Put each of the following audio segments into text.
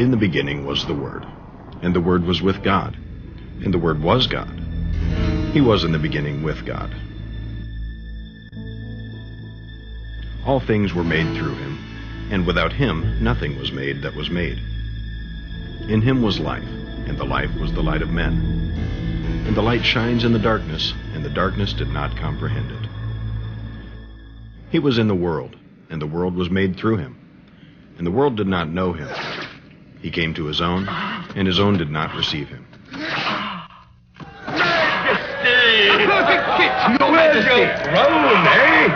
In the beginning was the Word, and the Word was with God, and the Word was God. He was in the beginning with God. All things were made through him, and without him nothing was made that was made. In him was life, and the life was the light of men. And the light shines in the darkness, and the darkness did not comprehend it. He was in the world, and the world was made through him, and the world did not know him. He came to his own, and his own did not receive him. Where's your throne, eh?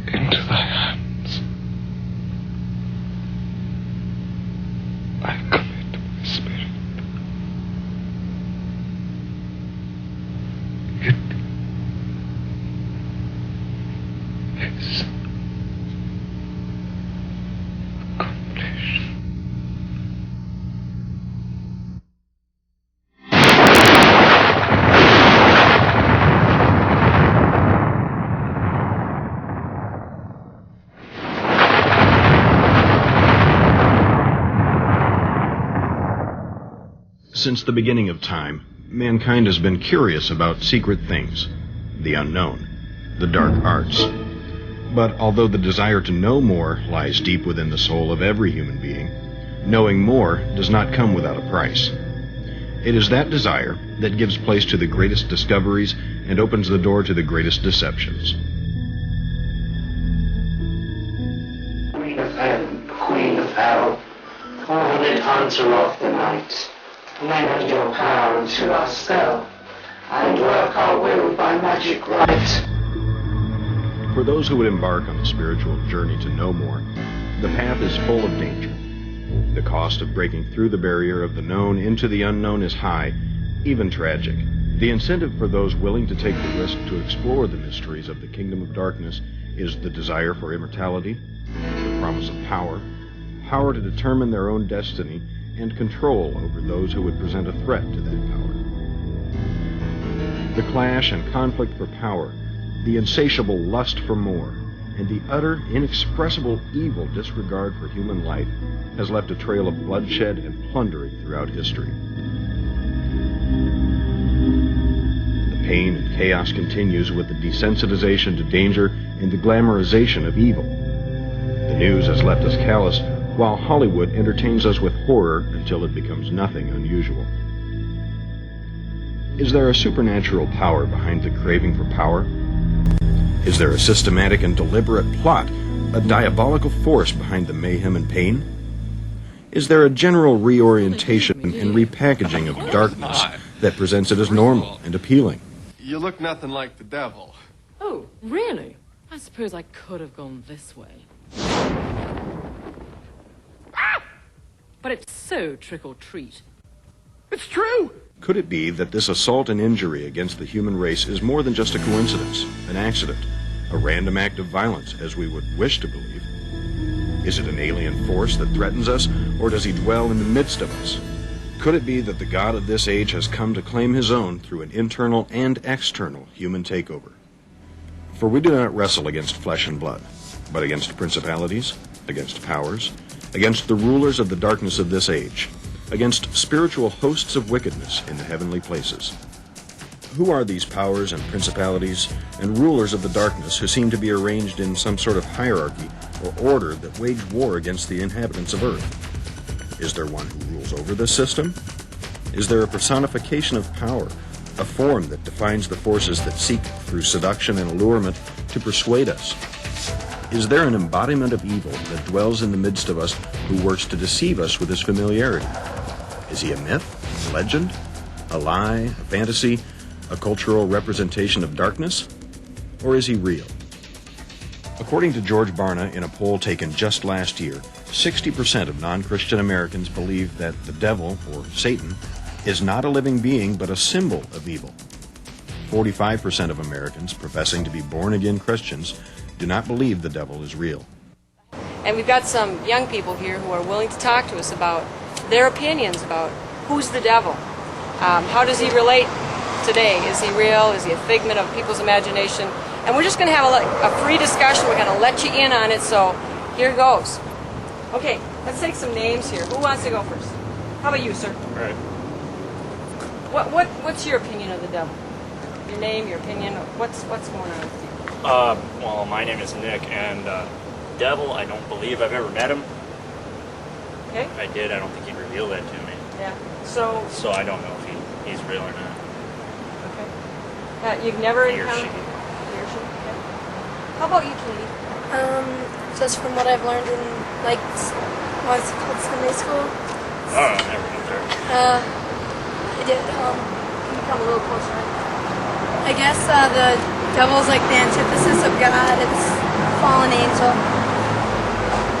Into thy hands I commit my spirit. It is accomplished. Since the beginning of time, mankind has been curious about secret things, the unknown, the dark arts. But although the desire to know more lies deep within the soul of every human being, knowing more does not come without a price. It is that desire that gives place to the greatest discoveries and opens the door to the greatest deceptions. Queen of heaven, Queen of hell, call and answer of the night. Lend your power unto our spell, and work our will by magic right. For those who would embark on the spiritual journey to know more, the path is full of danger. The cost of breaking through the barrier of the known into the unknown is high, even tragic. The incentive for those willing to take the risk to explore the mysteries of the kingdom of darkness is the desire for immortality, the promise of power, power to determine their own destiny, and control over those who would present a threat to that power. The clash and conflict for power, the insatiable lust for more, and the utter, inexpressible evil disregard for human life has left a trail of bloodshed and plundering throughout history. The pain and chaos continues with the desensitization to danger and the glamorization of evil. The news has left us callous, while Hollywood entertains us with horror until it becomes nothing unusual. Is there a supernatural power behind the craving for power? Is there a systematic and deliberate plot, a diabolical force behind the mayhem and pain? Is there a general reorientation and repackaging of darkness that presents it as normal and appealing? You look nothing like the devil. Oh, really? I suppose I could have gone this way. But it's so trick-or-treat. It's true! Could it be that this assault and injury against the human race is more than just a coincidence, an accident, a random act of violence, as we would wish to believe? Is it an alien force that threatens us, or does he dwell in the midst of us? Could it be that the God of this age has come to claim his own through an internal and external human takeover? For we do not wrestle against flesh and blood, but against principalities, against powers, against the rulers of the darkness of this age, against spiritual hosts of wickedness in the heavenly places. Who are these powers and principalities and rulers of the darkness who seem to be arranged in some sort of hierarchy or order that wage war against the inhabitants of Earth? Is there one who rules over this system? Is there a personification of power, a form that defines the forces that seek, through seduction and allurement, to persuade us? Is there an embodiment of evil that dwells in the midst of us who works to deceive us with his familiarity? Is he a myth, a legend, a lie, a fantasy, a cultural representation of darkness? Or is he real? According to George Barna, in a poll taken just last year, 60% of non-Christian Americans believe that the devil, or Satan, is not a living being but a symbol of evil. 45% of Americans professing to be born-again Christians do not believe the devil is real. And we've got some young people here who are willing to talk to us about their opinions about who's the devil. How does he relate today? Is he real? Is he a figment of people's imagination? And we're just going to have a free discussion. We're going to let you in on it, so here goes. Okay, let's take some names here. Who wants to go first? How about you, sir? All right. What's your opinion of the devil? Your name, your opinion, what's going on with you? Well, my name is Nick, and devil, I don't believe I've ever met him. Okay. If I did, I don't think he'd reveal that to me. Yeah. So I don't know if he's real or not. okay. You've never He or encountered. she. He or she. Okay. How about you, Katie? Just from what I've learned in, like, what's it called, Sunday school? Oh, I never been there. I did, Can you come a little closer? I guess, the devil's like the antithesis of God. It's a fallen angel.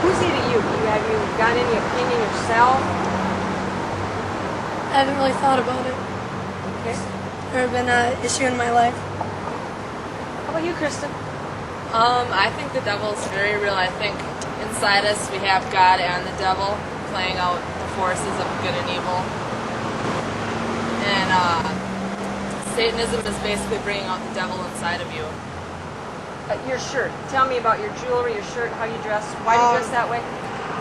Who's he to you? Have you got any opinion yourself? I haven't really thought about it. Okay. Never been an issue in my life. How about you, Kristen? I think the devil's very real. I think inside us we have God and the devil playing out the forces of good and evil. And Satanism is basically bringing out the devil inside of you. Your shirt. Tell me about your jewelry, your shirt, how you dress. Why do you dress that way?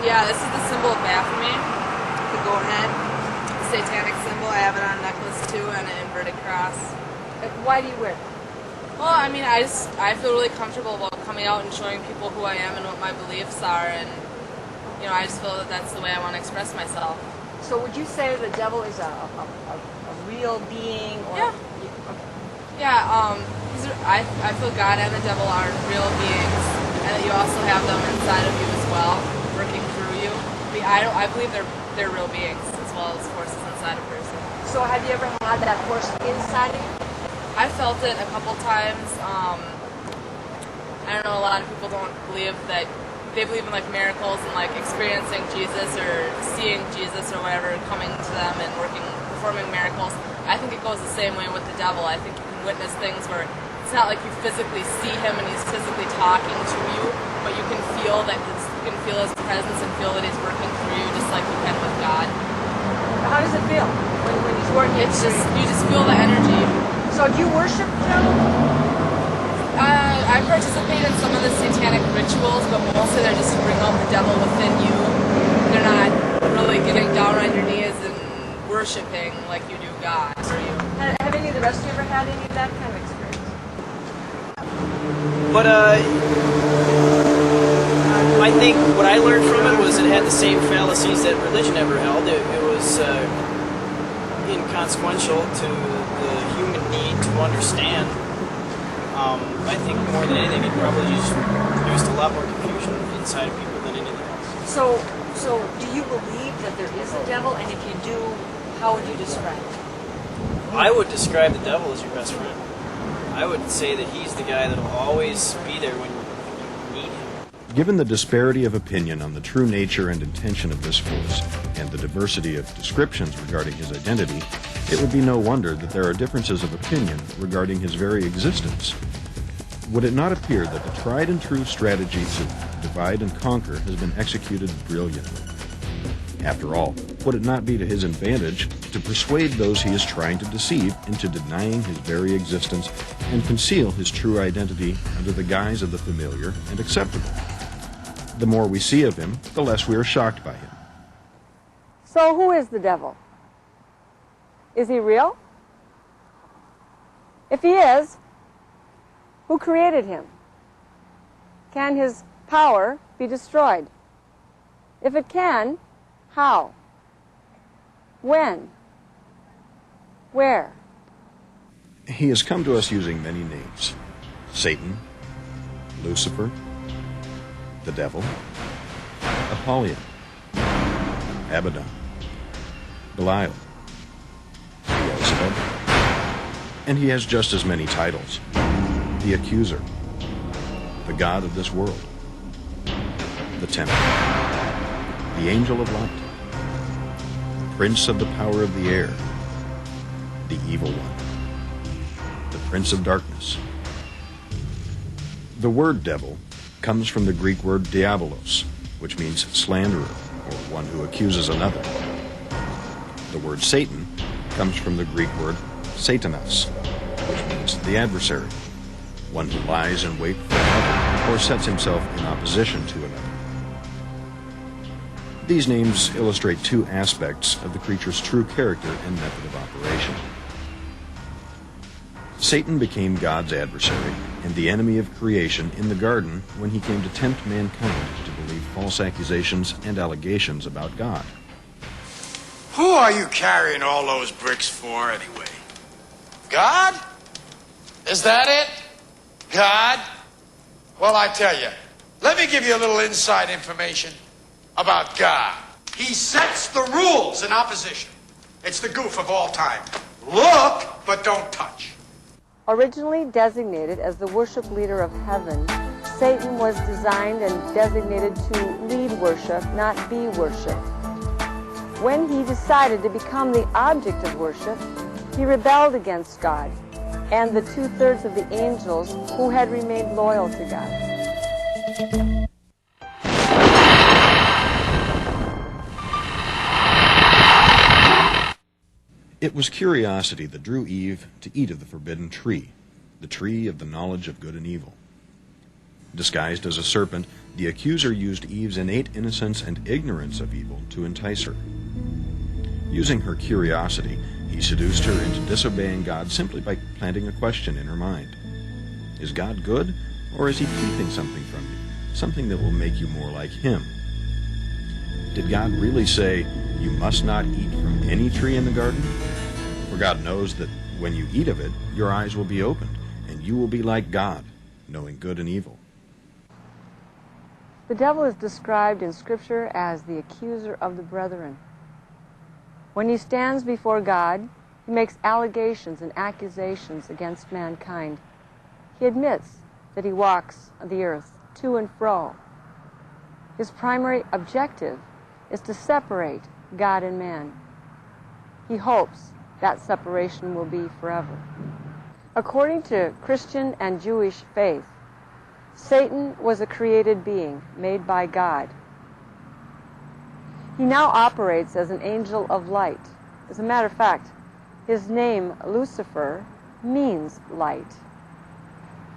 Yeah, this is the symbol of Baphomet, the goat head, the satanic symbol. I have it on a necklace too, and an inverted cross. Why do you wear it? Well, I mean, I feel really comfortable about coming out and showing people who I am and what my beliefs are, and you know, I just feel that that's the way I want to express myself. So would you say the devil is a real being? Or Yeah. Okay. Yeah, I feel God and the devil are real beings, and that you also have them inside of you as well, working through you. I believe they're real beings as well as forces inside a person. So have you ever had that force inside of you? I felt it a couple times. I don't know, a lot of people don't believe that. They believe in like miracles and like experiencing Jesus or seeing Jesus or whatever coming to them and performing miracles. I think it goes the same way with the devil. I think you can witness things where it's not like you physically see him and he's physically talking to you, but you can feel his presence and feel that he's working through you just like you can with God. How does it feel when he's working? It's just, you just feel the energy. So do you worship the devil? I participate in some of the satanic rituals, but mostly they're just to bring out the devil within you. They're not really getting down on your knees and worshiping like you do God. Or you. Have any of the rest of you ever had any of that kind of experience? But I think what I learned from it was it had the same fallacies that religion ever held. It was inconsequential to the human need to understand. I think more than anything, it probably just produced a lot more confusion inside of people than anything else. So do you believe that there is a devil? And if you do, how would you describe it? I would describe the devil as your best friend. I would say that he's the guy that'll always be there when you need him. Given the disparity of opinion on the true nature and intention of this force, and the diversity of descriptions regarding his identity, it would be no wonder that there are differences of opinion regarding his very existence. Would it not appear that the tried and true strategy to divide and conquer has been executed brilliantly? After all, would it not be to his advantage to persuade those he is trying to deceive into denying his very existence and conceal his true identity under the guise of the familiar and acceptable? The more we see of him, the less we are shocked by him. So who is the devil? Is he real? If he is, who created him? Can his power be destroyed? If it can, how? When? Where? He has come to us using many names: Satan, Lucifer, the devil, Apollyon, Abaddon, Belial, Beelzebub, and he has just as many titles: the accuser, the god of this world, the tempter, the angel of light, the prince of the power of the air, the evil one, the prince of darkness. The word devil comes from the Greek word diabolos, which means slanderer, or one who accuses another. The word Satan comes from the Greek word satanas, which means the adversary, one who lies in wait for another or sets himself in opposition to another. These names illustrate two aspects of the creature's true character and method of operation. Satan became God's adversary and the enemy of creation in the garden when he came to tempt mankind to believe false accusations and allegations about God. Who are you carrying all those bricks for, anyway? God? Is that it? God? Well, I tell you, let me give you a little inside information about God. He sets the rules in opposition. It's the goof of all time. Look, but don't touch. Originally designated as the worship leader of heaven, Satan was designed and designated to lead worship, not be worshipped. When he decided to become the object of worship, he rebelled against God and the 2/3 of the angels who had remained loyal to God. It was curiosity that drew Eve to eat of the forbidden tree, the tree of the knowledge of good and evil. Disguised as a serpent, the accuser used Eve's innate innocence and ignorance of evil to entice her. Using her curiosity, he seduced her into disobeying God simply by planting a question in her mind. Is God good, or is he keeping something from you, something that will make you more like him? Did God really say, you must not eat from any tree in the garden? For God knows that when you eat of it, your eyes will be opened, and you will be like God, knowing good and evil. The devil is described in Scripture as the accuser of the brethren. When he stands before God, he makes allegations and accusations against mankind. He admits that he walks the earth to and fro. His primary objective is to separate God and man. He hopes that separation will be forever. According to Christian and Jewish faith, Satan was a created being made by God. He now operates as an angel of light. As a matter of fact, his name, Lucifer, means light.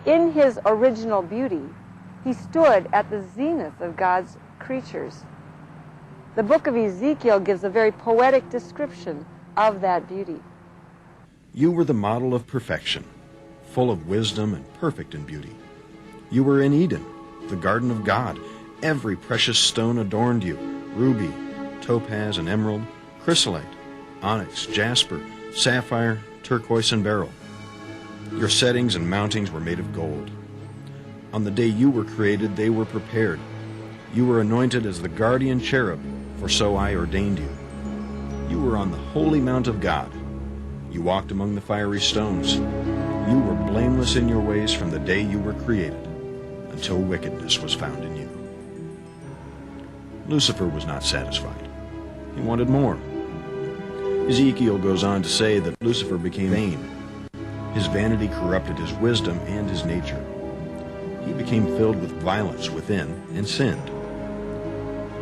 In his original beauty, he stood at the zenith of God's creatures. The book of Ezekiel gives a very poetic description of that beauty. You were the model of perfection, full of wisdom and perfect in beauty. You were in Eden, the garden of God. Every precious stone adorned you: ruby, topaz and emerald, chrysolite, onyx, jasper, sapphire, turquoise and beryl. Your settings and mountings were made of gold. On the day you were created, they were prepared. You were anointed as the guardian cherub, for so I ordained you. You were on the holy mount of God. You walked among the fiery stones. You were blameless in your ways from the day you were created, until wickedness was found in you. Lucifer was not satisfied. He wanted more. Ezekiel goes on to say that Lucifer became vain. His vanity corrupted his wisdom and his nature. He became filled with violence within and sinned.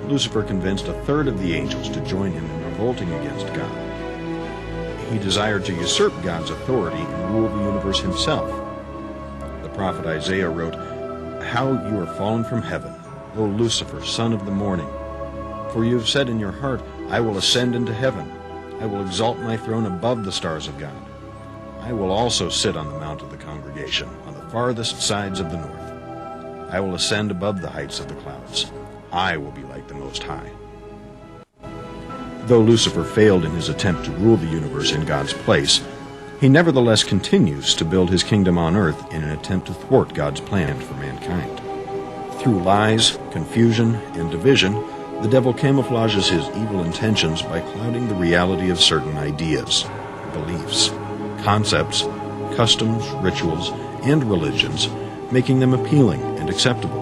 Lucifer convinced 1/3 of the angels to join him in revolting against God. He desired to usurp God's authority and rule the universe himself. The prophet Isaiah wrote, "How you are fallen from heaven, O Lucifer, son of the morning. For you have said in your heart, I will ascend into heaven. I will exalt my throne above the stars of God. I will also sit on the mount of the congregation, on the farthest sides of the north. I will ascend above the heights of the clouds. I will be like the Most High. Though Lucifer failed in his attempt to rule the universe in God's place, he nevertheless continues to build his kingdom on earth in an attempt to thwart God's plan for mankind. Through lies, confusion, and division, the devil camouflages his evil intentions by clouding the reality of certain ideas, beliefs, concepts, customs, rituals, and religions, making them appealing and acceptable.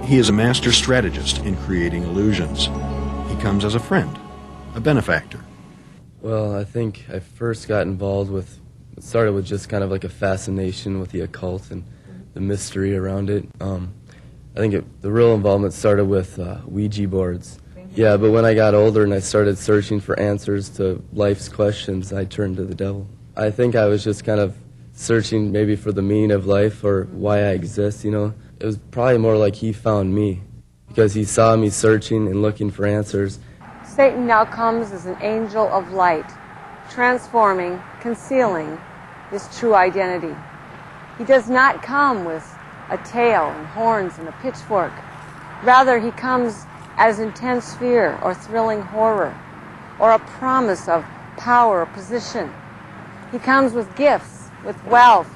He is a master strategist in creating illusions. He comes as a friend, a benefactor. Well, I think I first got involved with, it started with just kind of like a fascination with the occult and the mystery around it. I think the real involvement started with Ouija boards. Yeah, but when I got older and I started searching for answers to life's questions, I turned to the devil. I think I was just kind of searching maybe for the meaning of life or why I exist, you know. It was probably more like he found me because he saw me searching and looking for answers. Satan now comes as an angel of light, transforming, concealing his true identity. He does not come with a tail and horns and a pitchfork. Rather, he comes as intense fear or thrilling horror or a promise of power or position. He comes with gifts, with wealth,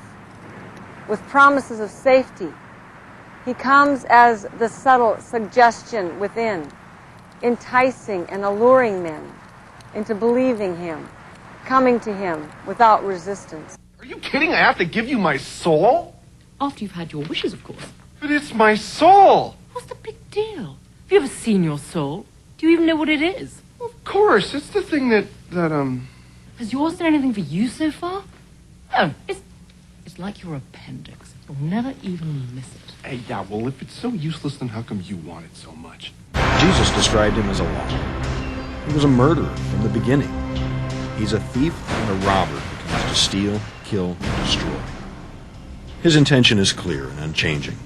with promises of safety. He comes as the subtle suggestion within, enticing and alluring men into believing him, coming to him without resistance. Are you kidding? I have to give you my soul? After you've had your wishes, of course. But it's my soul. What's the big deal? Have you ever seen your soul? Do you even know what it is? Of course, it's the thing that Has yours done anything for you so far? No, it's like your appendix. You'll never even miss it. Hey, yeah, well, if it's so useless, then how come you want it so much? Jesus described him as a liar. He was a murderer from the beginning. He's a thief and a robber who comes to steal, kill, and destroy. His intention is clear and unchanging.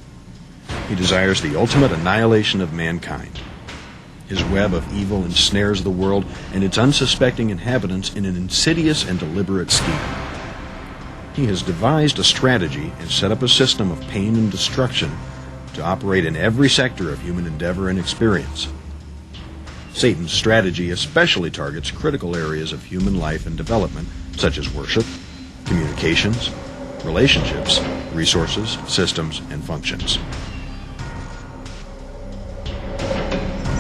He desires the ultimate annihilation of mankind. His web of evil ensnares the world and its unsuspecting inhabitants in an insidious and deliberate scheme. He has devised a strategy and set up a system of pain and destruction to operate in every sector of human endeavor and experience. Satan's strategy especially targets critical areas of human life and development, such as worship, communications, relationships, resources, systems, and functions.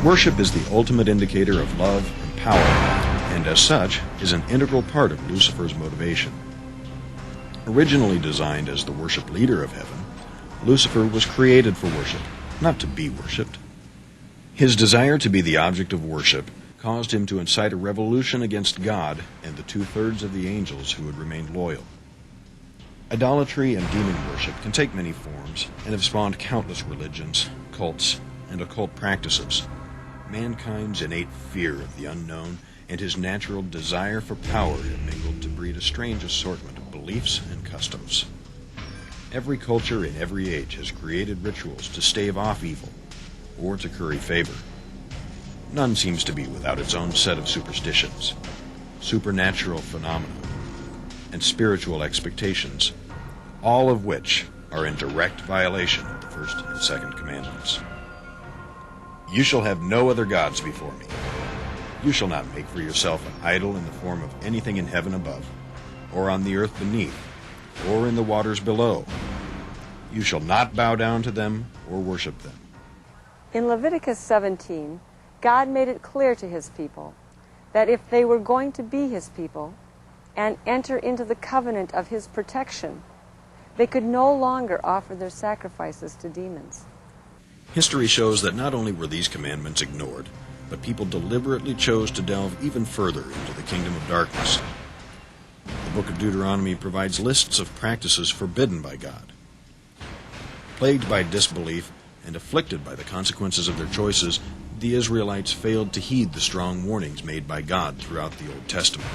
Worship is the ultimate indicator of love and power, and as such is an integral part of Lucifer's motivation. Originally designed as the worship leader of heaven, Lucifer was created for worship, not to be worshipped. His desire to be the object of worship caused him to incite a revolution against God and the 2/3 of the angels who had remained loyal. Idolatry and demon worship can take many forms and have spawned countless religions, cults, and occult practices. Mankind's innate fear of the unknown and his natural desire for power have mingled to breed a strange assortment of beliefs and customs. Every culture in every age has created rituals to stave off evil or to curry favor. None seems to be without its own set of superstitions, supernatural phenomena, and spiritual expectations, all of which are in direct violation of the first and second commandments. You shall have no other gods before me. You shall not make for yourself an idol in the form of anything in heaven above, or on the earth beneath, or in the waters below. You shall not bow down to them or worship them. In Leviticus 17, God made it clear to his people that if they were going to be his people and enter into the covenant of his protection, they could no longer offer their sacrifices to demons. History shows that not only were these commandments ignored, but people deliberately chose to delve even further into the kingdom of darkness. The book of Deuteronomy provides lists of practices forbidden by God. Plagued by disbelief and afflicted by the consequences of their choices, the Israelites failed to heed the strong warnings made by God throughout the Old Testament.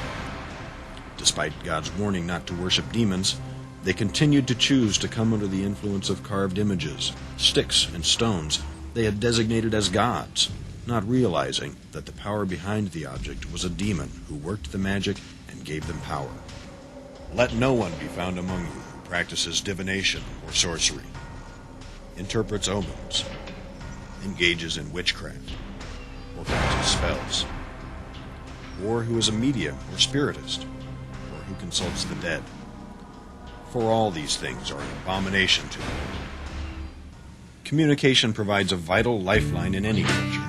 Despite God's warning not to worship demons, they continued to choose to come under the influence of carved images, sticks, and stones they had designated as gods, not realizing that the power behind the object was a demon who worked the magic and gave them power. Let no one be found among you who practices divination or sorcery. interprets omens, engages in witchcraft, or casts spells, or who is a medium or spiritist, or who consults the dead. For all these things are an abomination to him. Communication provides a vital lifeline in any culture.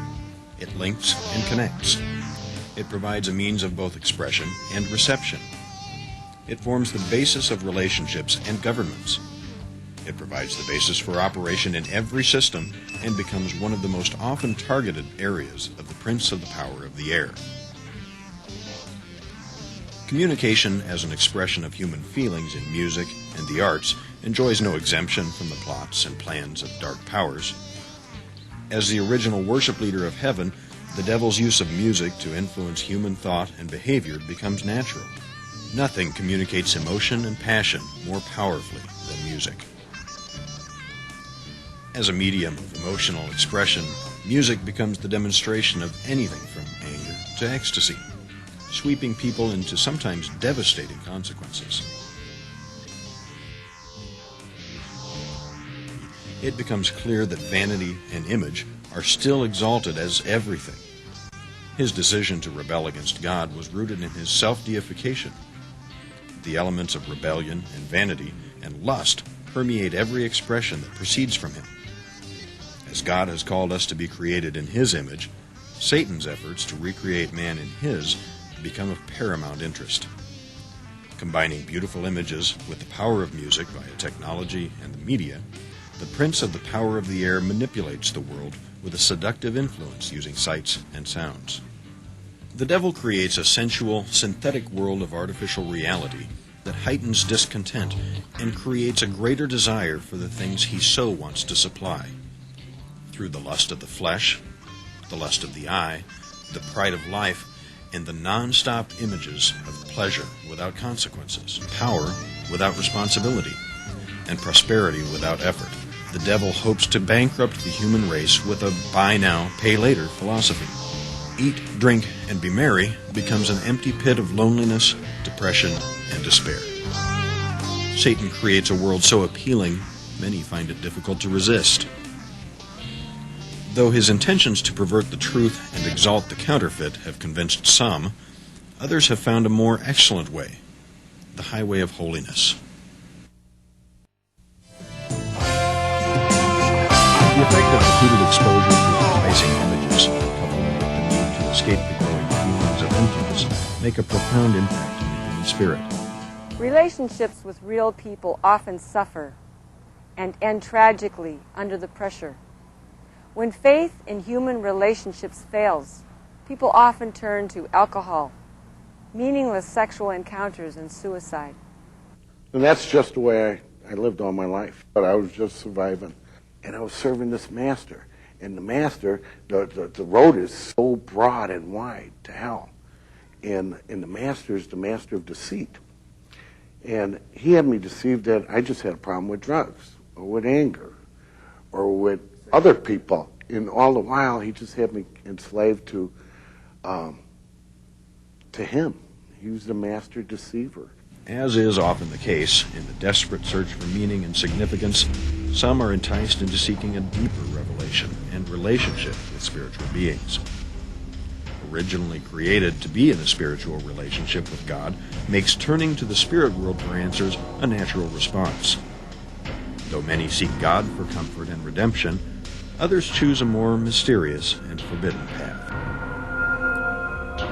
It links and connects. It provides a means of both expression and reception. It forms the basis of relationships and governments. It provides the basis for operation in every system and becomes one of the most often targeted areas of the prince of the power of the air. Communication as an expression of human feelings in music and the arts enjoys no exemption from the plots and plans of dark powers. As the original worship leader of heaven, the devil's use of music to influence human thought and behavior becomes natural. Nothing communicates emotion and passion more powerfully than music. As a medium of emotional expression, music becomes the demonstration of anything from anger to ecstasy, sweeping people into sometimes devastating consequences. It becomes clear that vanity and image are still exalted as everything. His decision to rebel against God was rooted in his self-deification. The elements of rebellion and vanity and lust permeate every expression that proceeds from him. As God has called us to be created in his image, Satan's efforts to recreate man in his become of paramount interest. Combining beautiful images with the power of music via technology and the media, the prince of the power of the air manipulates the world with a seductive influence using sights and sounds. The devil creates a sensual, synthetic world of artificial reality that heightens discontent and creates a greater desire for the things he so wants to supply. Through the lust of the flesh, the lust of the eye, the pride of life, and the non-stop images of pleasure without consequences, power without responsibility, and prosperity without effort, the devil hopes to bankrupt the human race with a buy now, pay later philosophy. Eat, drink, and be merry becomes an empty pit of loneliness, depression, and despair. Satan creates a world so appealing, many find it difficult to resist. Though his intentions to pervert the truth and exalt the counterfeit have convinced some, others have found a more excellent way, the highway of holiness. The effect of repeated exposure to enticing images, coupled with the need to escape the growing feelings of emptiness, make a profound impact on the human spirit. Relationships with real people often suffer and end tragically under the pressure. When faith in human relationships fails, people often turn to alcohol, meaningless sexual encounters, and suicide. And that's just the way I lived all my life. But I was just surviving. And I was serving this master. And the master, the road is so broad and wide to hell. And the master is the master of deceit. And he had me deceived that I just had a problem with drugs or with anger or with other people. And all the while, he just had me enslaved to him. He was the master deceiver. As is often the case, in the desperate search for meaning and significance, some are enticed into seeking a deeper revelation and relationship with spiritual beings. Originally created to be in a spiritual relationship with God makes turning to the spirit world for answers a natural response. Though many seek God for comfort and redemption, others choose a more mysterious and forbidden path.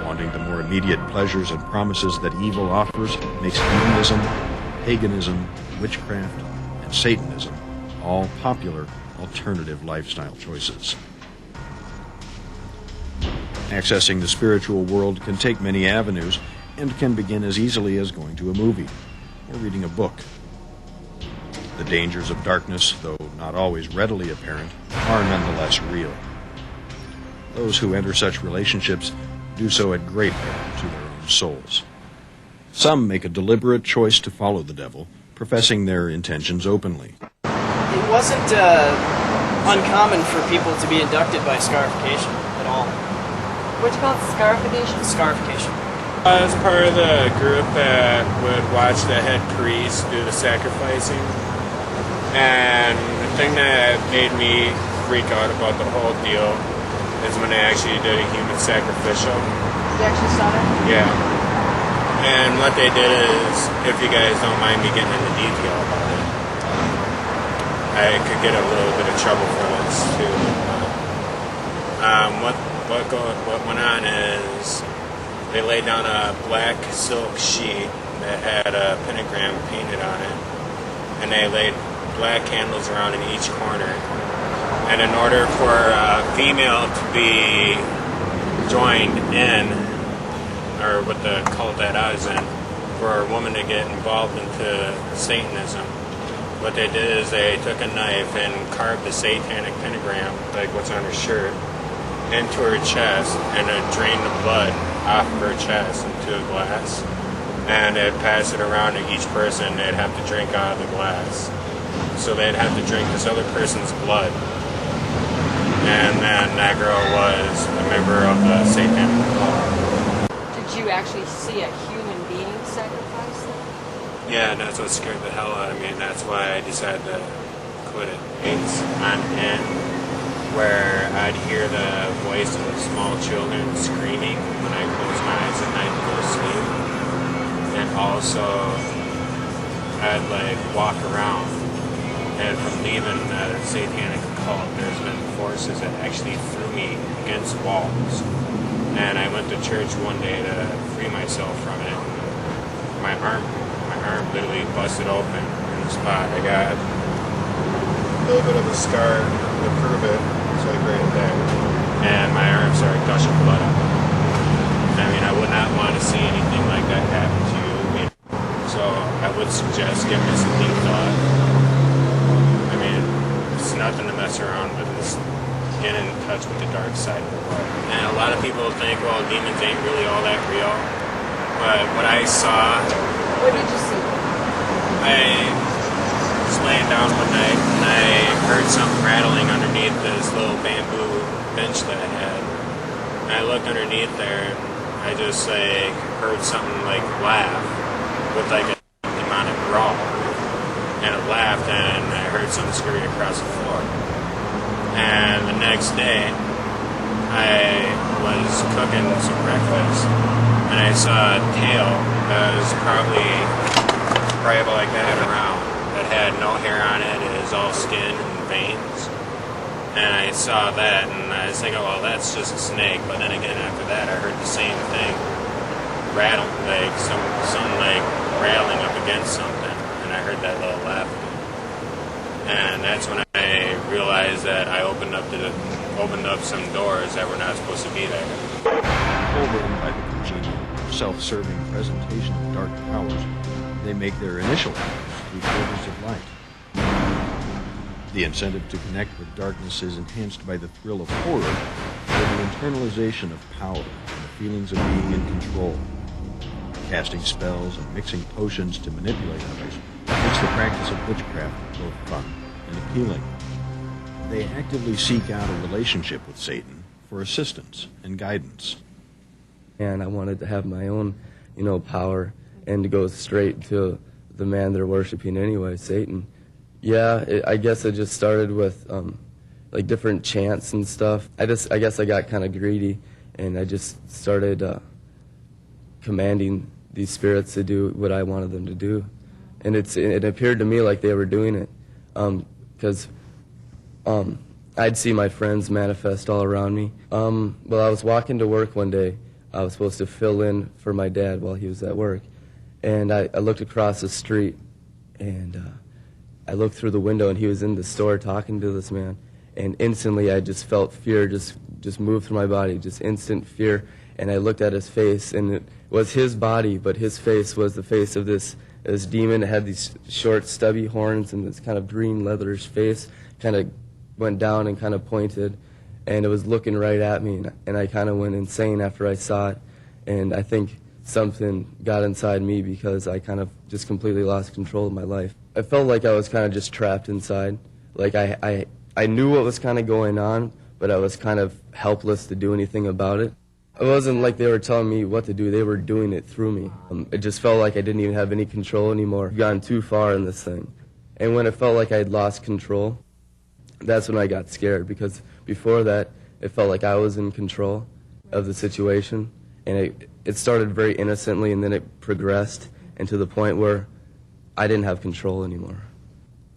Wanting the more immediate pleasures and promises that evil offers makes hedonism, paganism, witchcraft, and Satanism all popular alternative lifestyle choices. Accessing the spiritual world can take many avenues and can begin as easily as going to a movie or reading a book. The dangers of darkness, though not always readily apparent, are nonetheless real. Those who enter such relationships do so at great peril to their own souls. Some make a deliberate choice to follow the devil, professing their intentions openly. It wasn't uncommon for people to be inducted by scarification at all. What do you call it? Scarification? Scarification. I was part of the group that would watch the head priest do the sacrificing. And thing that made me freak out about the whole deal is when they actually did a human sacrificial. You actually saw that? Yeah. And what they did is, if you guys don't mind me getting into detail about it, I could get a little bit of trouble for this too. What went on is they laid down a black silk sheet that had a pentagram painted on it, and they laid black candles around in each corner. And in order for a female to be joined in, or what the cult that I was in, for a woman to get involved into Satanism, what they did is they took a knife and carved the satanic pentagram, like what's on her shirt, into her chest, and then drained the blood off of her chest into a glass. And they'd pass it around to each person. They'd have to drink out of the glass. So they'd have to drink this other person's blood. And then that girl was a member of the satanic cult. Did you actually see a human being sacrifice them? Yeah, and that's what scared the hell out of me, and that's why I decided to quit it. It's on end where I'd hear the voice of small children screaming when I close my eyes at night to go to sleep. And also, I'd like walk around, and from leaving the satanic cult, there's been forces that actually threw me against walls. And I went to church one day to free myself from it. My arm literally busted open in the spot. I got a little bit of a scar to prove it. It's like right there. And my arm started gushing blood out. I mean, I would not want to see anything like that happen to you. So I would suggest giving it some deep thought. I mean, it's nothing to mess around with. It's get in touch with the dark side of the world. And a lot of people think, well, demons ain't really all that real. But what I saw... What did you see? I was laying down one night and I heard something rattling underneath this little bamboo bench that I had. And I looked underneath there and I just like heard something like laugh with like a demonic growl. And it laughed and I heard something scurry across the floor. And the next day I was cooking some breakfast and I saw a tail that was probably about like that around, that had no hair on it. It was all skin and veins. And I saw that and I was thinking, well, that's just a snake. But then again, after that, I heard the same thing rattle, like something like rattling up against something. And I heard that little laugh. And that's when I realized that I opened up some doors that were not supposed to be there. Overrun by the congenial, self-serving presentation of dark powers, they make their initial efforts through portals of light. The incentive to connect with darkness is enhanced by the thrill of horror, or the internalization of power and the feelings of being in control. Casting spells and mixing potions to manipulate others makes the practice of witchcraft both fun and appealing. They actively seek out a relationship with Satan for assistance and guidance. And I wanted to have my own, power and to go straight to the man they're worshiping anyway, Satan. Yeah, I guess it just started with like different chants and stuff. I guess I got kind of greedy, and I just started commanding these spirits to do what I wanted them to do. And it appeared to me like they were doing it, because I'd see my friends manifest all around me. Well, I was walking to work one day. I was supposed to fill in for my dad while he was at work. And I looked across the street, and I looked through the window, and he was in the store talking to this man. And instantly I just felt fear just move through my body, just instant fear. And I looked at his face, and it was his body, but his face was the face of this demon. It had these short, stubby horns and this kind of green leatherish face, kind of went down and kind of pointed. And it was looking right at me, and I kind of went insane after I saw it. And I think something got inside me because I kind of just completely lost control of my life. I felt like I was kind of just trapped inside. Like I knew what was kind of going on, but I was kind of helpless to do anything about it. It wasn't like they were telling me what to do. They were doing it through me. It just felt like I didn't even have any control anymore. I'd gone too far in this thing. And when it felt like I had lost control, that's when I got scared, because before that, it felt like I was in control of the situation, and it started very innocently, and then it progressed, and to the point where I didn't have control anymore.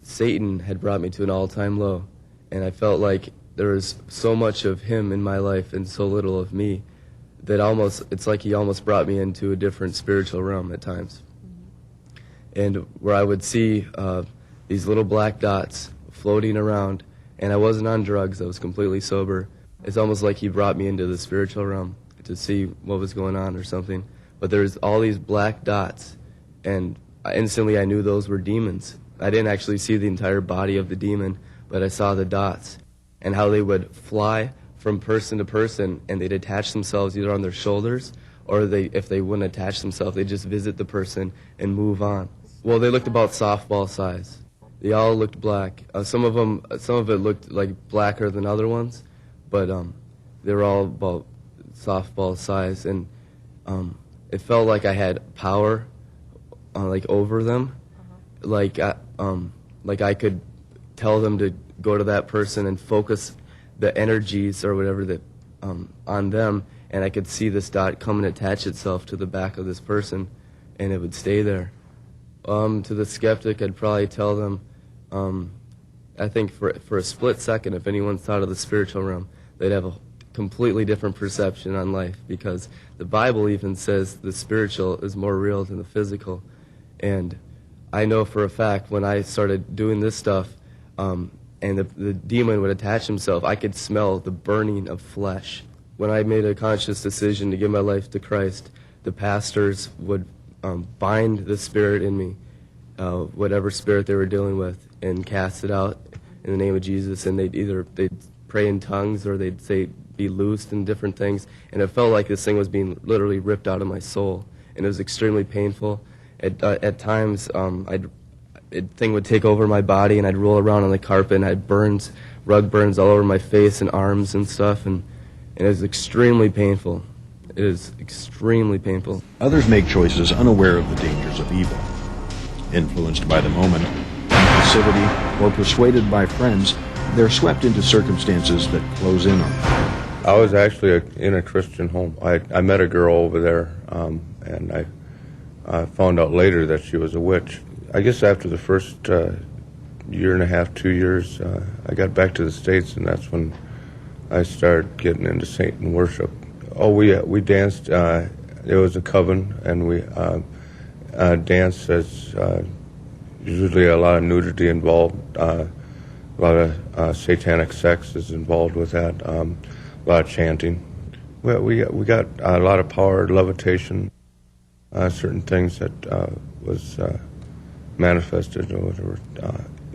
Satan had brought me to an all-time low, and I felt like there was so much of him in my life and so little of me that it's like he almost brought me into a different spiritual realm at times. And where I would see these little black dots floating around, and I wasn't on drugs, I was completely sober. It's almost like he brought me into the spiritual realm to see what was going on or something. But there's all these black dots, and instantly I knew those were demons. I didn't actually see the entire body of the demon, but I saw the dots and how they would fly from person to person, and they'd attach themselves either on their shoulders, or if they wouldn't attach themselves, they'd just visit the person and move on. Well, they looked about softball size. They all looked black. Some of it looked like blacker than other ones, but they were all about softball size, and it felt like I had power, like over them, like I could tell them to go to that person and focus the energies or whatever that on them, and I could see this dot come and attach itself to the back of this person, and it would stay there. To the skeptic, I'd probably tell them, I think for a split second, if anyone thought of the spiritual realm, they'd have a completely different perception on life, because the Bible even says the spiritual is more real than the physical. And I know for a fact when I started doing this stuff, and the demon would attach himself, I could smell the burning of flesh. When I made a conscious decision to give my life to Christ, the pastors would bind the spirit in me, whatever spirit they were dealing with, and cast it out in the name of Jesus. And they'd pray in tongues, or they'd say be loosed and different things. And it felt like this thing was being literally ripped out of my soul, and it was extremely painful. At times, the thing would take over my body, and I'd roll around on the carpet, and I had rug burns all over my face and arms and stuff, and it was extremely painful. It is extremely painful. Others make choices unaware of the dangers of evil. Influenced by the moment, passivity, or persuaded by friends, they're swept into circumstances that close in on them. I was actually in a Christian home. I met a girl over there, and I found out later that she was a witch. I guess after the first year and a half, 2 years, I got back to the States, and that's when I started getting into Satan worship. Oh, we danced. It was a coven, and we danced. As usually a lot of nudity involved, a lot of satanic sex is involved with that, a lot of chanting. Well, we got a lot of power, levitation, certain things that was manifested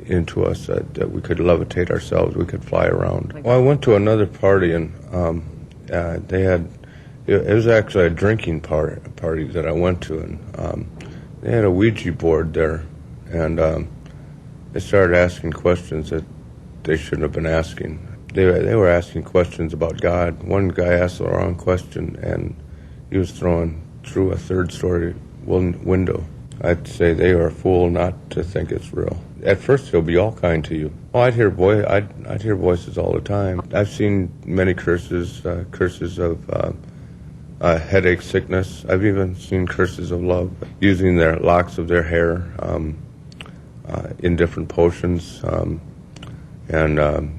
into us, that we could levitate ourselves, we could fly around. Well, I went to another party, and they had, it was actually a drinking party that I went to, and they had a Ouija board there, and they started asking questions that they shouldn't have been asking. They were asking questions about God. One guy asked the wrong question, and he was thrown through a third-story window. I'd say they are a fool not to think it's real. At first, he'll be all kind to you. Oh, I'd hear voices all the time. I've seen many curses of headache, sickness. I've even seen curses of love, using their locks of their hair in different potions, and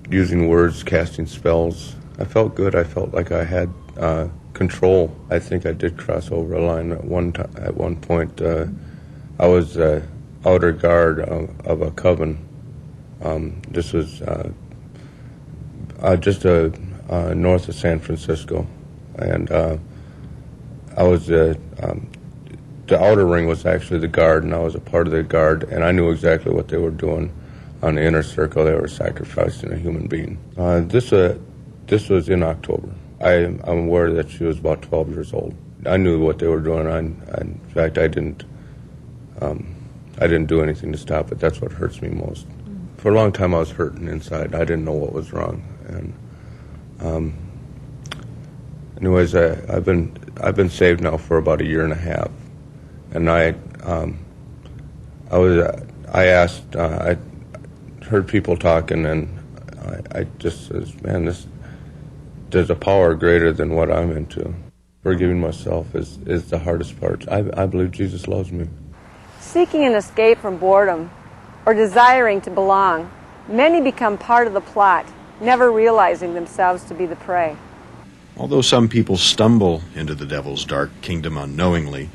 using words, casting spells. I felt good. I felt like I had control. I think I did cross over a line at one point. I was outer guard of a coven. This was just north of San Francisco, and I was the outer ring was actually the guard, and I was a part of the guard, and I knew exactly what they were doing. On the inner circle, they were sacrificing a human being. This was in October. I'm aware that she was about 12 years old. I knew what they were doing. In fact, I didn't do anything to stop it. That's what hurts me most. For a long time, I was hurting inside. I didn't know what was wrong. And anyways, I've been saved now for about a year and a half, and heard people talking, and I just says, man, there's a power greater than what I'm into. Forgiving myself is the hardest part. I believe Jesus loves me. Seeking an escape from boredom or desiring to belong, many become part of the plot, never realizing themselves to be the prey. Although some people stumble into the devil's dark kingdom unknowingly,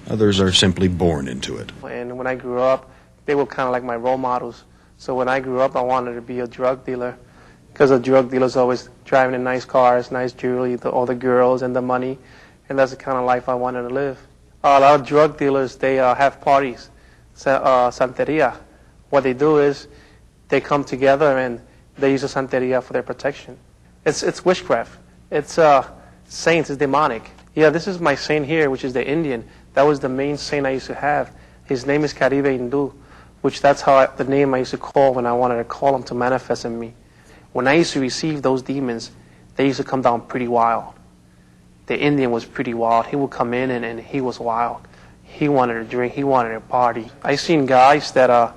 others are simply born into it. And when I grew up, they were kind of like my role models. So when I grew up, I wanted to be a drug dealer, because a drug dealer's always driving in nice cars, nice jewelry, all the girls and the money, and that's the kind of life I wanted to live. A lot of drug dealers, they have parties, Santeria. What they do is they come together and they use a Santeria for their protection. It's witchcraft. It's saints, it's demonic. Yeah, this is my saint here, which is the Indian. That was the main saint I used to have. His name is Caribe Hindu, which that's the name I used to call when I wanted to call him to manifest in me. When I used to receive those demons, they used to come down pretty wild. The Indian was pretty wild. He would come in and he was wild. He wanted to drink. He wanted to party. I seen guys that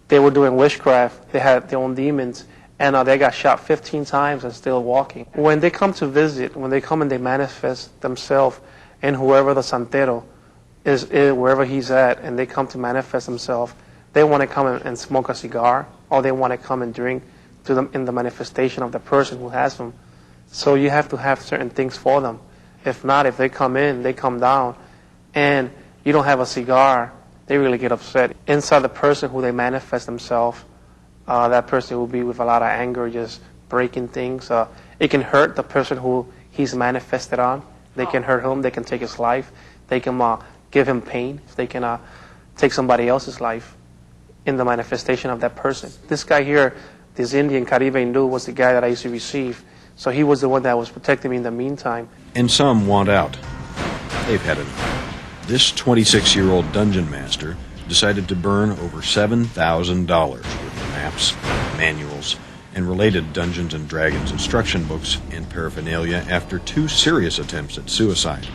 they were doing witchcraft. They had their own demons, and they got shot 15 times and still walking. When they come to visit, when they come and they manifest themselves in whoever the santero is, wherever he's at, and they come to manifest themselves, they want to come and smoke a cigar, or they want to come and drink to them in the manifestation of the person who has them. So you have to have certain things for them. If not, if they come in, they come down, and you don't have a cigar, they really get upset. Inside the person who they manifest themselves, that person will be with a lot of anger, just breaking things. It can hurt the person who he's manifested on. They can hurt him. They can take his life. They can give him pain. They can take somebody else's life in the manifestation of that person. This guy here, this Indian Caribe Hindu, was the guy that I used to receive. So he was the one that was protecting me in the meantime. And some want out. They've had enough. This 26-year-old dungeon master decided to burn over $7,000 worth of maps, manuals, and related Dungeons & Dragons instruction books and paraphernalia after 2 serious attempts at suicide.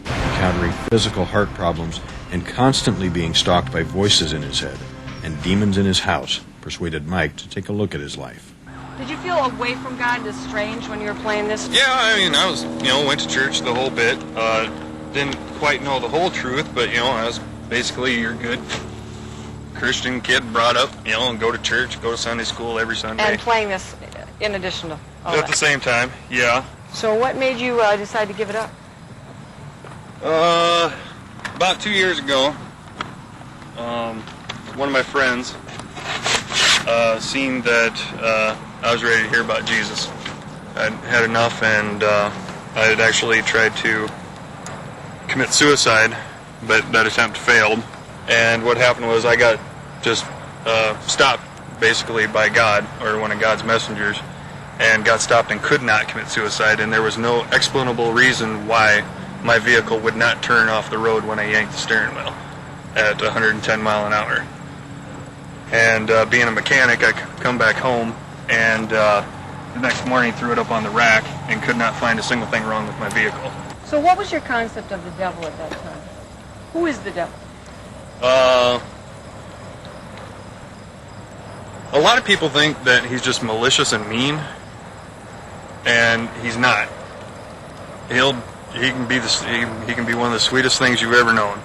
Encountering physical heart problems and constantly being stalked by voices in his head and demons in his house persuaded Mike to take a look at his life. Did you feel away from God, estranged when you were playing this? Yeah, I mean, I was, went to church the whole bit. Didn't quite know the whole truth, but, I was basically your good Christian kid brought up, and go to church, go to Sunday school every Sunday. And playing this in addition to all At that. the same time, yeah. So what made you decide to give it up? About 2 years ago, one of my friends seen that I was ready to hear about Jesus. I'd had enough, and I had actually tried to commit suicide, but that attempt failed. And what happened was I got just stopped, basically, by God, or one of God's messengers, and got stopped and could not commit suicide, and there was no explainable reason why my vehicle would not turn off the road when I yanked the steering wheel at 110 mile an hour. And being a mechanic, I come back home, and the next morning threw it up on the rack and could not find a single thing wrong with my vehicle. So what was your concept of the devil at that time? Who is the devil? A lot of people think that he's just malicious and mean, and he's not. He can be one of the sweetest things you've ever known,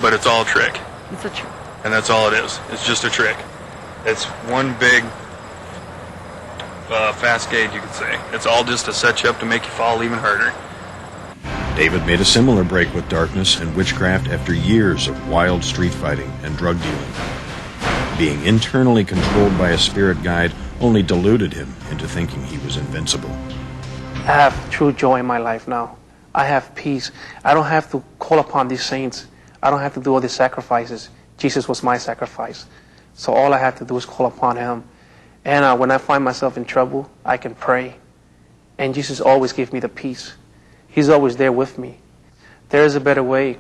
but it's all a trick. It's a trick. And that's all it is. It's just a trick. It's one big fast gauge, you could say. It's all just to set you up to make you fall even harder. David made a similar break with darkness and witchcraft after years of wild street fighting and drug dealing. Being internally controlled by a spirit guide only deluded him into thinking he was invincible. I have true joy in my life now. I have peace. I don't have to call upon these saints. I don't have to do all these sacrifices. Jesus was my sacrifice. So all I have to do is call upon him. And when I find myself in trouble, I can pray. And Jesus always gives me the peace. He's always there with me. There is a better way.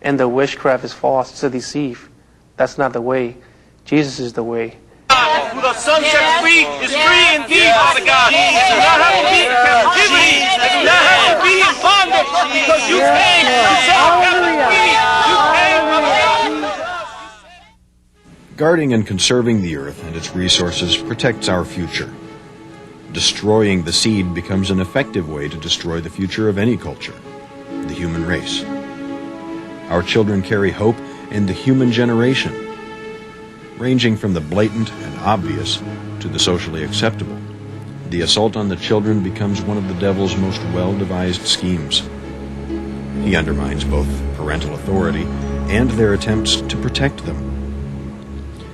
And the witchcraft is false. It's a deceive. That's not the way. Jesus is the way. Who the Son sets free is free indeed, Father God. You do not have to be in captivity. You do not have to be in bondage because you came to set us free. You came, Father God. Guarding and conserving the earth and its resources protects our future. Destroying the seed becomes an effective way to destroy the future of any culture, the human race. Our children carry hope in the human generation, ranging from the blatant and obvious to the socially acceptable. The assault on the children becomes one of the devil's most well-devised schemes. He undermines both parental authority and their attempts to protect them.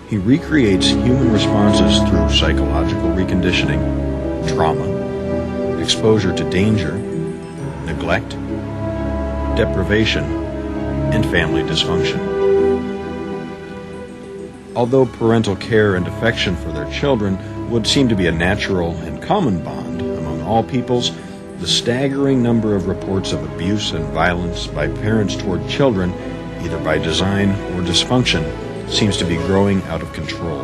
He recreates human responses through psychological reconditioning, trauma, exposure to danger, neglect, deprivation, and family dysfunction. Although parental care and affection for their children would seem to be a natural and common bond among all peoples, the staggering number of reports of abuse and violence by parents toward children, either by design or dysfunction, seems to be growing out of control.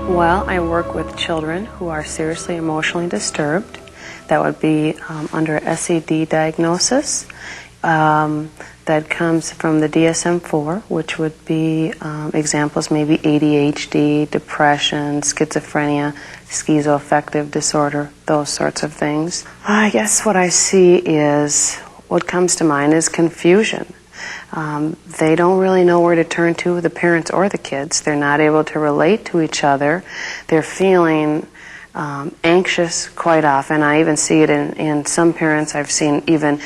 Well, I work with children who are seriously emotionally disturbed. That would be under SED diagnosis. That comes from the DSM-4, which would be examples maybe ADHD, depression, schizophrenia, schizoaffective disorder, those sorts of things. I guess what I see is, what comes to mind is confusion. They don't really know where to turn to, the parents or the kids. They're not able to relate to each other. They're feeling anxious quite often. I even see it in some parents. I've seen even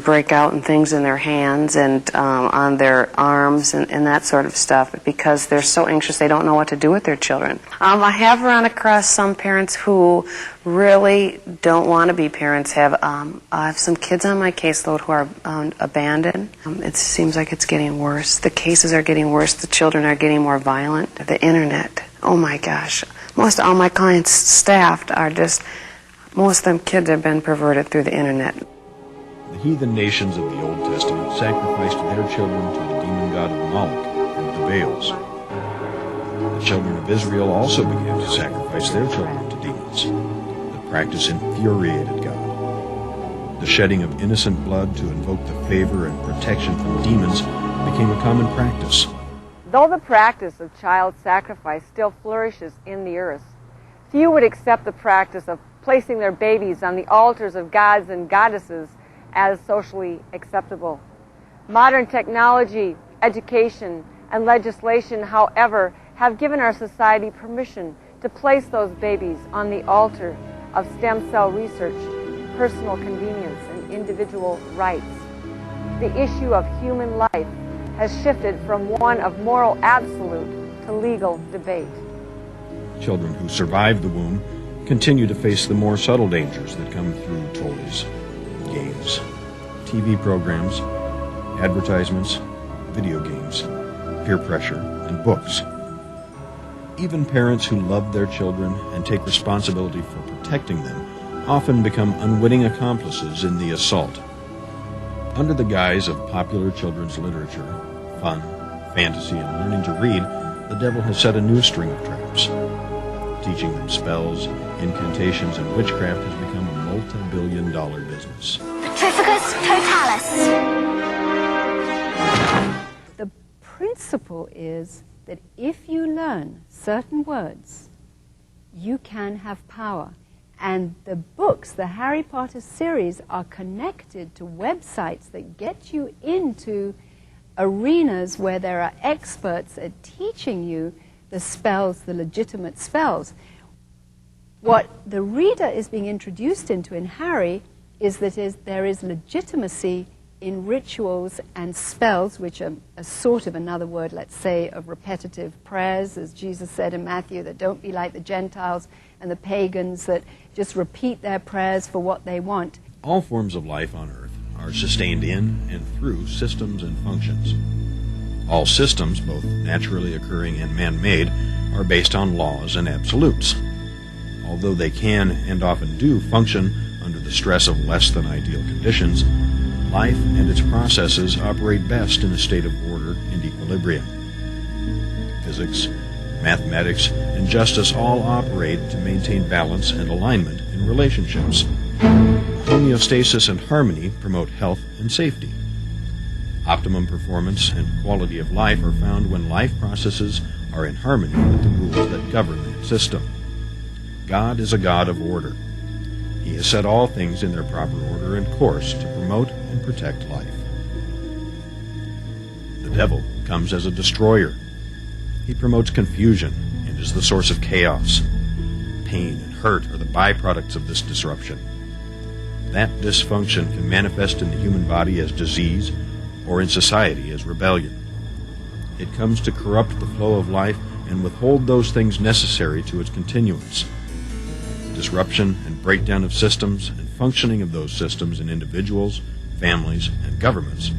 break out in things in their hands and on their arms and that sort of stuff because they're so anxious they don't know what to do with their children. I have run across some parents who really don't want to be parents. I have some kids on my caseload who are abandoned. It seems like it's getting worse. The cases are getting worse. The children are getting more violent. The internet, oh my gosh. Most all my clients staffed are just, most of them kids have been perverted through the internet. The heathen nations of the Old Testament sacrificed their children to the demon god of Moloch and the Baals. The children of Israel also began to sacrifice their children to demons. The practice infuriated God. The shedding of innocent blood to invoke the favor and protection from demons became a common practice. Though the practice of child sacrifice still flourishes in the earth, few would accept the practice of placing their babies on the altars of gods and goddesses as socially acceptable. Modern technology, education, and legislation, however, have given our society permission to place those babies on the altar of stem cell research, personal convenience, and individual rights. The issue of human life has shifted from one of moral absolute to legal debate. Children who survive the womb continue to face the more subtle dangers that come through toys, games, TV programs, advertisements, video games, peer pressure, and books. Even parents who love their children and take responsibility for protecting them often become unwitting accomplices in the assault. Under the guise of popular children's literature, fun, fantasy, and learning to read, the devil has set a new string of traps. Teaching them spells, incantations, and witchcraft has become a multi-billion-dollar business. Petrificus totalis. The principle is that if you learn certain words, you can have power. And the books, the Harry Potter series, are connected to websites that get you into arenas where there are experts at teaching you the spells, the legitimate spells. What the reader is being introduced into in Harry is that there is legitimacy in rituals and spells, which are a sort of another word, let's say, of repetitive prayers, as Jesus said in Matthew, that don't be like the Gentiles and the pagans that just repeat their prayers for what they want. All forms of life on earth are sustained in and through systems and functions. All systems, both naturally occurring and man-made, are based on laws and absolutes. Although they can and often do function under the stress of less than ideal conditions, life and its processes operate best in a state of order and equilibrium. Physics, mathematics, and justice all operate to maintain balance and alignment in relationships. Homeostasis and harmony promote health and safety. Optimum performance and quality of life are found when life processes are are in harmony with the rules that govern that system. God is a God of order. He has set all things in their proper order and course to promote and protect life. The devil comes as a destroyer. He promotes confusion and is the source of chaos. Pain and hurt are the byproducts of this disruption. That dysfunction can manifest in the human body as disease or in society as rebellion. It comes to corrupt the flow of life and withhold those things necessary to its continuance. Disruption and breakdown of systems and functioning of those systems in individuals, families, and governments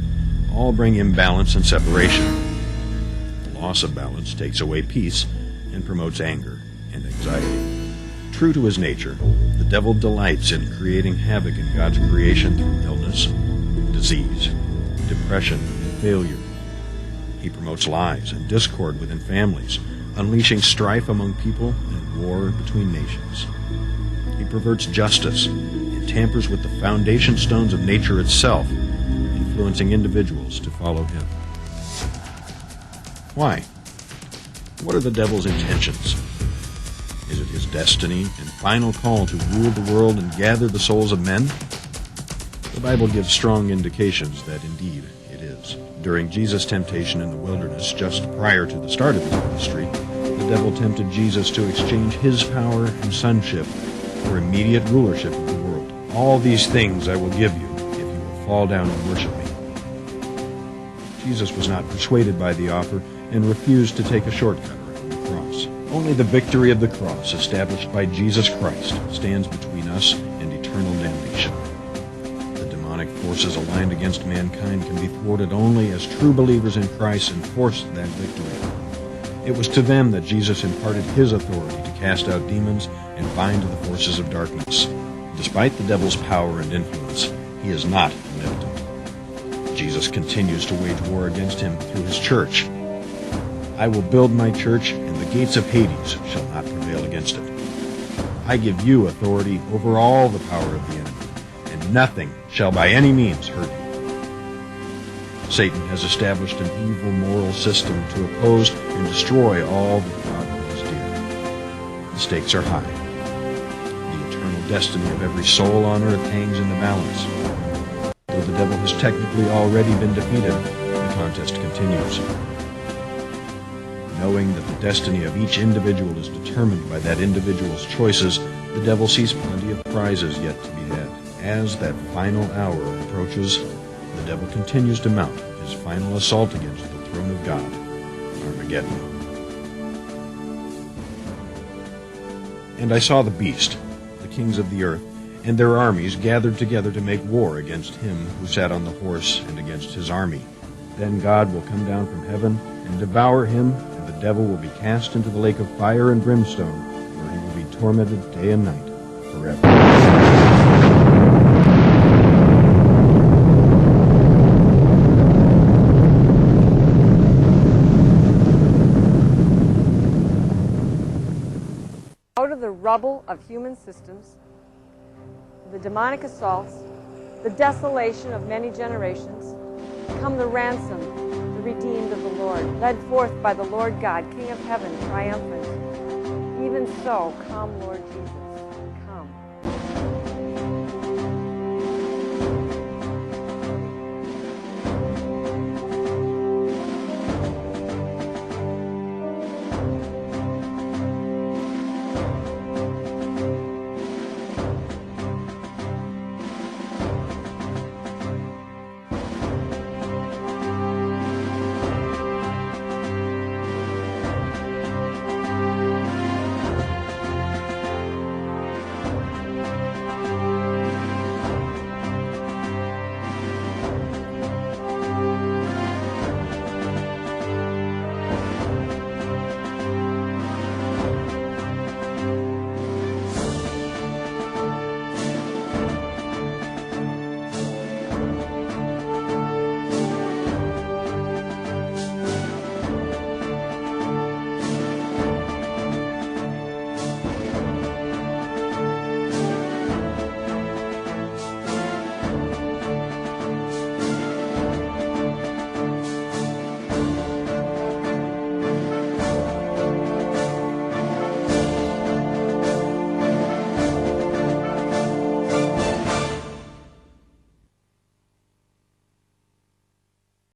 all bring imbalance and separation. The loss of balance takes away peace and promotes anger and anxiety. True to his nature, the devil delights in creating havoc in God's creation through illness, disease, depression, and failure. He promotes lies and discord within families, unleashing strife among people and war between nations. He perverts justice and tampers with the foundation stones of nature itself, influencing individuals to follow him. Why? What are the devil's intentions? Is it his destiny and final call to rule the world and gather the souls of men? The Bible gives strong indications that indeed it is. During Jesus' temptation in the wilderness, just prior to the start of his ministry, the devil tempted Jesus to exchange his power and sonship for immediate rulership of the world. All these things I will give you if you will fall down and worship me. Jesus was not persuaded by the offer and refused to take a shortcut around the cross. Only the victory of the cross, established by Jesus Christ, stands between us and eternal damnation. The demonic forces aligned against mankind can be thwarted only as true believers in Christ enforce that victory. It was to them that Jesus imparted his authority to cast out demons and bind the forces of darkness. Despite the devil's power and influence, he is not omnipotent. Jesus continues to wage war against him through his church. I will build my church, and the gates of Hades shall not prevail against it. I give you authority over all the power of the enemy, and nothing shall by any means hurt you. Satan has established an evil moral system to oppose and destroy all that God holds dear. The stakes are high. The eternal destiny of every soul on earth hangs in the balance. Though the devil has technically already been defeated, the contest continues. Knowing that the destiny of each individual is determined by that individual's choices, the devil sees plenty of prizes yet to be had. As that final hour approaches, the devil continues to mount his final assault against the throne of God, Armageddon. And I saw the beast, the kings of the earth, and their armies gathered together to make war against him who sat on the horse and against his army. Then God will come down from heaven and devour him, and the devil will be cast into the lake of fire and brimstone, where he will be tormented day and night forever. Out of the rubble of human systems, the demonic assaults, the desolation of many generations, come the ransom, the redeemed of the Lord, led forth by the Lord God, King of heaven, triumphant. Even so, come, Lord Jesus.